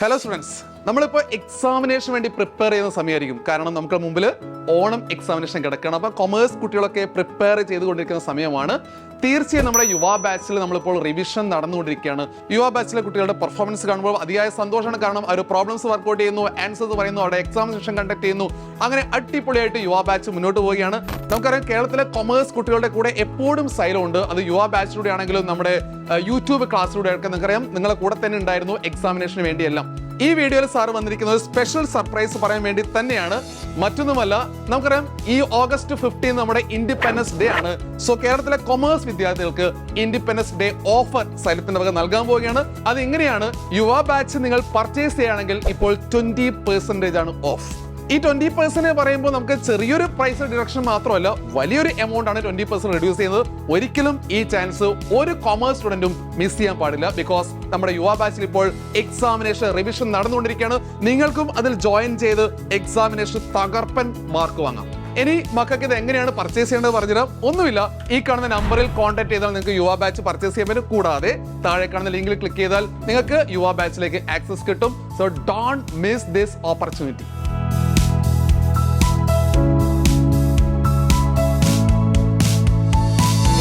Hello students, നമ്മളിപ്പോൾ examination വേണ്ടി prepare ചെയ്യുന്ന സമയമായിരിക്കും. കാരണം നമുക്ക് മുമ്പിൽ ഓണം എക്സാമിനേഷൻ കിടക്കണം. അപ്പോൾ കൊമേഴ്സ് കുട്ടികളൊക്കെ പ്രിപ്പയർ ചെയ്തുകൊണ്ടിരിക്കുന്ന സമയമാണ്. തീർച്ചയായും നമ്മുടെ യുവ ബാച്ചിൽ നമ്മളിപ്പോൾ റിവിഷൻ നടന്നുകൊണ്ടിരിക്കുകയാണ്. യുവ ബാച്ചിലെ കുട്ടികളുടെ പെർഫോമൻസ് കാണുമ്പോൾ അതിയായ സന്തോഷമാണ്. കാരണം അവർ പ്രോബ്ലംസ് വർക്ക്ഔട്ട് ചെയ്യുന്നു, ആൻസേഴ്സ് പറയുന്നു, അവിടെ എക്സാമിനേഷൻ കണ്ടക്ട് ചെയ്യുന്നു. അങ്ങനെ അടിപൊളിയായിട്ട് യുവ ബാച്ച് മുന്നോട്ട് പോവുകയാണ്. നമുക്കറിയാം, കേരളത്തിലെ കൊമേഴ്സ് കുട്ടികളുടെ കൂടെ എപ്പോഴും സൈലം ഉണ്ട്. അത് യുവ ബാച്ചിലൂടെ ആണെങ്കിലും നമ്മുടെ യൂട്യൂബ് ക്ലാസ്സിലൂടെ ഒക്കെ നിങ്ങൾക്കറിയാം, നിങ്ങളെ കൂടെ തന്നെ ഉണ്ടായിരുന്നു എക്സാമിനേഷന് വേണ്ടിയെല്ലാം. ഈ വീഡിയോയിൽ സാർ വന്നിരിക്കുന്നത് ഒരു സ്പെഷ്യൽ സർപ്രൈസ് പറയാൻ വേണ്ടി തന്നെയാണ്. മറ്റൊന്നുമല്ല, നമുക്കറിയാം ഈ ഓഗസ്റ്റ് 15 നമ്മുടെ ഇൻഡിപെൻഡൻസ് ഡേ ആണ്. സോ കേരളത്തിലെ കൊമേഴ്സ് വിദ്യാർത്ഥികൾക്ക് ഇൻഡിപെൻഡൻസ് ഡേ ഓഫർ സൈലത്തിന്റെ വക നൽകാൻ പോവുകയാണ്. അത് എങ്ങനെയാണ്? യുവ ബാച്ച് നിങ്ങൾ പർച്ചേസ് ചെയ്യുകയാണെങ്കിൽ ഇപ്പോൾ 20% ആണ് ഓഫ്. ഈ 20% പറയുമ്പോൾ നമുക്ക് ചെറിയൊരു പ്രൈസ് ഡിഡക്ഷൻ മാത്രമല്ല, വലിയൊരു എമൗണ്ട് ആണ് 20% റെഡ്യൂസ് ചെയ്യുന്നത്. ഒരിക്കലും ഈ ചാൻസ് ഒരു കൊമേഴ്സ് സ്റ്റുഡന്റും മിസ് ചെയ്യാൻ പാടില്ല. ബിക്കോസ് നമ്മുടെ യുവ ബാച്ചിൽ ഇപ്പോൾ എക്സാമിനേഷൻ റിവിഷൻ നടന്നുകൊണ്ടിരിക്കുകയാണ്. നിങ്ങൾക്കും അതിൽ ജോയിൻ ചെയ്ത് എക്സാമിനേഷൻ തകർപ്പൻ മാർക്ക് വാങ്ങാം. ഇനി മക്കൾക്ക് ഇത് എങ്ങനെയാണ് പർച്ചേസ് ചെയ്യേണ്ടത് പറഞ്ഞുതരാം. ഒന്നുമില്ല, ഈ കാണുന്ന നമ്പറിൽ കോൺടാക്ട് ചെയ്താൽ നിങ്ങൾക്ക് യുവ ബാച്ച് പർച്ചേസ് ചെയ്യാൻ പറ്റും. കൂടാതെ താഴെ കാണുന്ന ലിങ്കിൽ ക്ലിക്ക് ചെയ്താൽ നിങ്ങൾക്ക് യുവ ബാച്ചിലേക്ക് ആക്സസ് കിട്ടും. So don't miss this opportunity.